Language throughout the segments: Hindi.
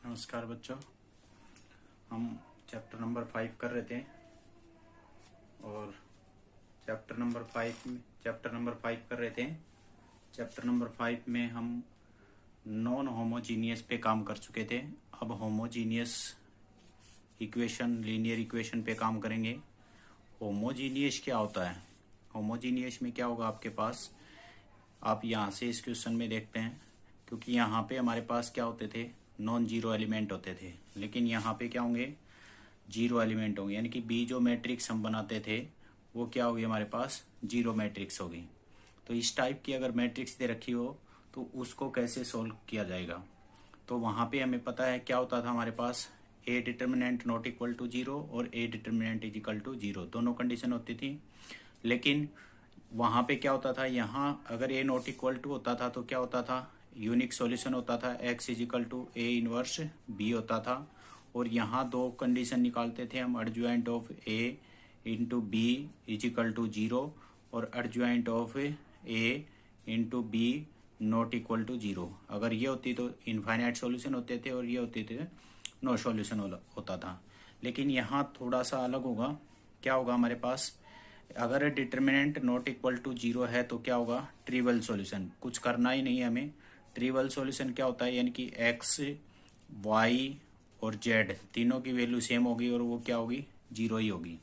नमस्कार बच्चों। हम चैप्टर नंबर 5 कर रहे थे और चैप्टर नंबर 5 कर रहे थे। चैप्टर नंबर 5 में हम नॉन होमोजीनियस पे काम कर चुके थे। अब होमोजीनियस इक्वेशन, लीनियर इक्वेशन पे काम करेंगे। होमोजीनियस क्या होता है? होमोजीनियस में क्या होगा आपके पास, आप यहाँ से इस क्वेश्चन में देखते हैं, क्योंकि यहाँ पे हमारे पास क्या होते थे, नॉन जीरो एलिमेंट होते थे, लेकिन यहाँ पे क्या होंगे, जीरो एलिमेंट होंगे। यानी कि बी जो मैट्रिक्स हम बनाते थे वो क्या होगी, हमारे पास जीरो मैट्रिक्स होगी। तो इस टाइप की अगर मैट्रिक्स दे रखी हो तो उसको कैसे सोल्व किया जाएगा? तो वहाँ पे हमें पता है क्या होता था हमारे पास, A determinant not equal to zero और A determinant is equal to zero, दोनों कंडीशन होती थी। लेकिन वहाँ पे क्या होता था, यहाँ अगर ए नॉट इक्वल टू होता था तो क्या होता था, यूनिक सॉल्यूशन होता था, X is equal to A inverse B होता था। और यहाँ दो कंडीशन निकालते थे हम, adjoint of A into B is equal to zero और adjoint of A into B not equal to zero. अगर ये होती तो इनफाइनाइट सॉल्यूशन होते थे और ये होते थे नो सॉल्यूशन होता था। लेकिन यहाँ थोड़ा सा अलग होगा। क्या होगा हमारे पास, अगर determinant not equal to zero है तो क्या होगा, ट्रिवल सॉल्यूशन। कुछ करना ही नहीं है हमें। ट्रिवल सॉल्यूशन क्या होता है, यानी कि एक्स, वाई और जेड तीनों की वैल्यू सेम होगी और वो क्या होगी, जीरो ही होगी।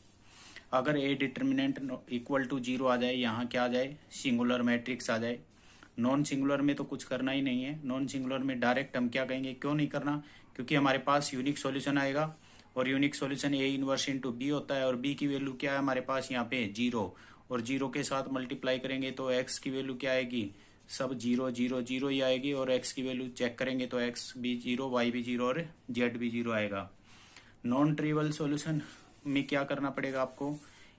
अगर A determinant equal to zero आ जाए, यहाँ क्या आ जाए, सिंगुलर मैट्रिक्स आ जाए। नॉन सिंगुलर में तो कुछ करना ही नहीं है। नॉन सिंगुलर में डायरेक्ट हम क्या कहेंगे, क्यों नहीं करना, क्योंकि हमारे पास यूनिक सॉल्यूशन आएगा और unique solution A inverse into B होता है और बी की वैल्यू क्या है हमारे पास यहाँ पे, जीरो। और जीरो के साथ मल्टीप्लाई करेंगे तो एक्स की वैल्यू क्या आएगी, सब जीरो जीरो जीरो ही आएगी। और एक्स की वैल्यू चेक करेंगे तो एक्स भी जीरो, वाई भी जीरो और जेड भी जीरो आएगा। नॉन ट्रिवल सॉल्यूशन में क्या करना पड़ेगा आपको,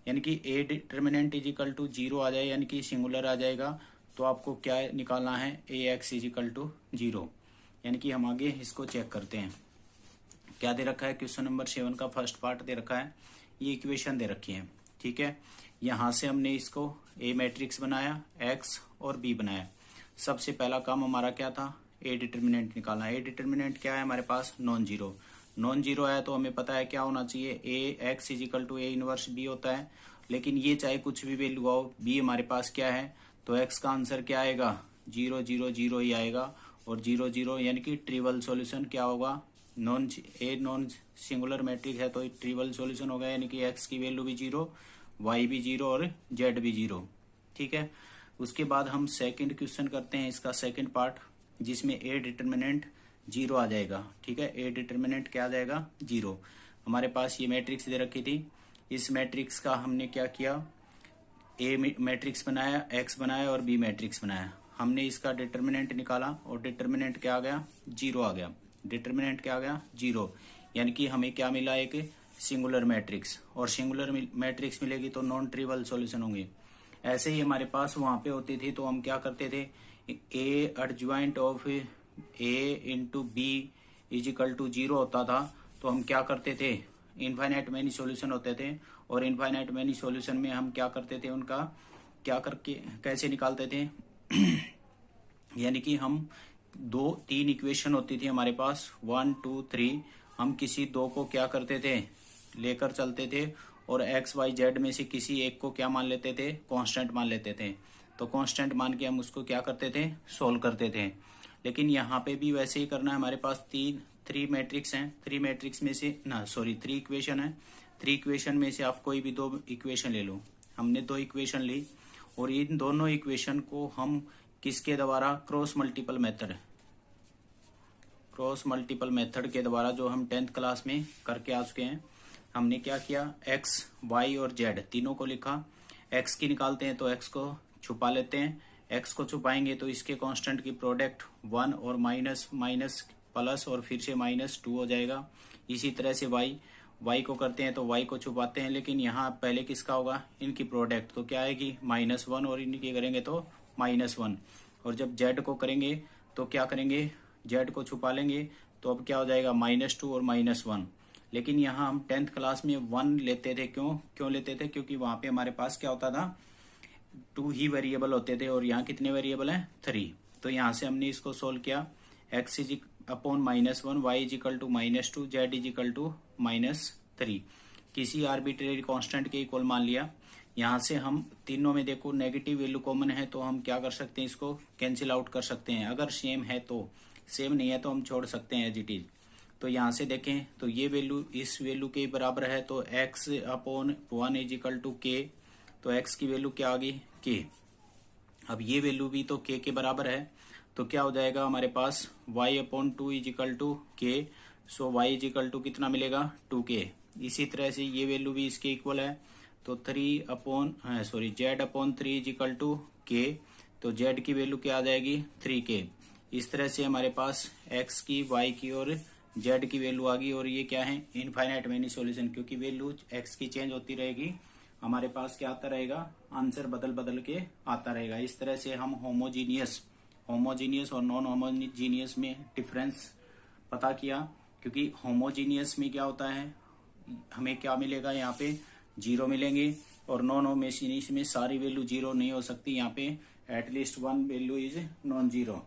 यानी कि A determinant is equal to zero आ जाए, यानी कि सिंगुलर आ जाएगा, तो आपको क्या निकालना है, A X is equal to zero. यानी कि हम आगे इसको चेक करते हैं। क्या दे रखा है, क्वेश्चन नंबर 7 का फर्स्ट पार्ट दे रखा है, ये इक्वेशन दे रखी है, ठीक है। यहाँ से हमने इसको ए मैट्रिक्स बनाया, एक्स और बी बनाया। सबसे पहला काम हमारा क्या था, ए डिटर्मिनेंट निकालना। ए डिटर्मिनेंट क्या है हमारे पास, नॉन जीरो। नॉन जीरो है तो हमें पता है क्या होना चाहिए, A X is equal to A inverse B होता है। लेकिन ये चाहे कुछ भी वैल्यू आओ, बी हमारे पास क्या है, तो एक्स का आंसर क्या आएगा, जीरो जीरो जीरो ही आएगा। और जीरो जीरो यानी कि ट्रिवल सॉल्यूशन क्या होगा, नॉन सिंगुलर मैट्रिक्स है तो ट्रिवल सॉल्यूशन होगा, यानी कि एक्स की वैल्यू भी जीरो, वाई भी जीरो और जेड भी जीरो, ठीक है। उसके बाद हम सेकंड क्वेश्चन करते हैं, इसका सेकंड पार्ट, जिसमें ए डिटर्मिनेंट जीरो आ जाएगा, ठीक है। ए डिटर्मिनेंट क्या आ जाएगा, जीरो। हमारे पास ये मैट्रिक्स दे रखी थी, इस मैट्रिक्स का हमने क्या किया, ए मैट्रिक्स बनाया, एक्स बनाया और बी मैट्रिक्स बनाया। हमने इसका डिटर्मिनेंट निकाला और डिटर्मिनेंट क्या आ गया, जीरो आ गया। डिटर्मिनेंट क्या आ गया, जीरो। यानी कि हमें क्या मिला, एक सिंगुलर मैट्रिक्स। और सिंगुलर मैट्रिक्स मिलेगी तो नॉन ट्रिवल सॉल्यूशन होंगे। ऐसे ही हमारे पास वहां पे होती थी तो हम क्या करते थे, A adjoint of A into B is equal to zero होता था तो हम क्या करते थे, इनफाइनाइट मैनी सॉल्यूशन होते थे। और इनफाइनाइट मैनी सॉल्यूशन में हम क्या करते थे, उनका क्या करके कैसे निकालते थे यानी कि हम दो तीन इक्वेशन होती थी हमारे पास, 1 2 3, हम किसी दो को क्या करते थे, लेकर चलते थे और एक्स वाई जेड में से किसी एक को क्या मान लेते थे, कांस्टेंट मान लेते थे। तो कांस्टेंट मान के हम उसको क्या करते थे, सोल्व करते थे। लेकिन यहाँ पे भी वैसे ही करना है। हमारे पास थ्री मैट्रिक्स हैं, थ्री इक्वेशन है। थ्री इक्वेशन में से आप कोई भी दो इक्वेशन ले लो। हमने दो इक्वेशन ली और इन दोनों इक्वेशन को हम किसके द्वारा, क्रॉस मल्टीपल मेथड के द्वारा, जो हम 10th क्लास में करके आ चुके हैं। हमने क्या किया, एक्स वाई और जेड तीनों को लिखा। एक्स की निकालते हैं तो एक्स को छुपा लेते हैं, एक्स को छुपाएंगे तो इसके कांस्टेंट की प्रोडक्ट 1 और माइनस माइनस प्लस और फिर से -2 हो जाएगा। इसी तरह से वाई को करते हैं तो वाई को छुपाते हैं, लेकिन यहाँ पहले किसका होगा, इनकी प्रोडक्ट, तो क्या आएगी -1 और इनकी करेंगे तो -1। और जब जेड को करेंगे तो क्या करेंगे, जेड को छुपा लेंगे तो अब क्या हो जाएगा, -2 और -1। लेकिन यहाँ हम 10th क्लास में 1 लेते थे, क्यों लेते थे, क्योंकि वहां पे हमारे पास क्या होता था, 2 ही वेरिएबल होते थे और यहाँ कितने वेरिएबल हैं, 3। तो यहाँ से हमने इसको सोल्व किया, x is upon -1, y is equal to -2, z is equal to -3 किसी आर्बिट्रेरी कांस्टेंट के इक्वल मान लिया। यहाँ से हम तीनों में देखो नेगेटिव वैल्यू कॉमन है तो हम क्या कर सकते हैं, इसको कैंसिल आउट कर सकते हैं। अगर सेम है तो, सेम नहीं है तो हम छोड़ सकते हैं एज इट इज। तो यहाँ से देखें तो ये वैल्यू इस वैल्यू के बराबर है, तो x upon 1 is equal to k, तो x की वैल्यू क्या आ गई k। अब ये वैल्यू भी तो k के बराबर है, तो क्या हो जाएगा हमारे पास y upon 2 is equal to k, so y is equal to कितना मिलेगा 2k। इसी तरह से ये वैल्यू भी इसके इक्वल है, तो z upon 3 is equal to k, तो z की वैल्यू क्या आ जाएगी 3k। इस तरह से हमारे पास x की, y की और z की वैल्यू आ गई। और ये क्या है इनफाइनाइट मैनी सॉल्यूशन, क्योंकि वैल्यू x की चेंज होती रहेगी, हमारे पास क्या आता रहेगा आंसर बदल बदल के आता रहेगा। इस तरह से हम होमोजीनियस और नॉन होमोजीनियस में डिफरेंस पता किया। क्योंकि होमोजीनियस में क्या होता है, हमें क्या मिलेगा यहाँ पे 0 मिलेंगे, और नॉन होमोजीनियस में सारी वैल्यू 0 नहीं हो सकती, यहाँ पे at least 1 value is non zero.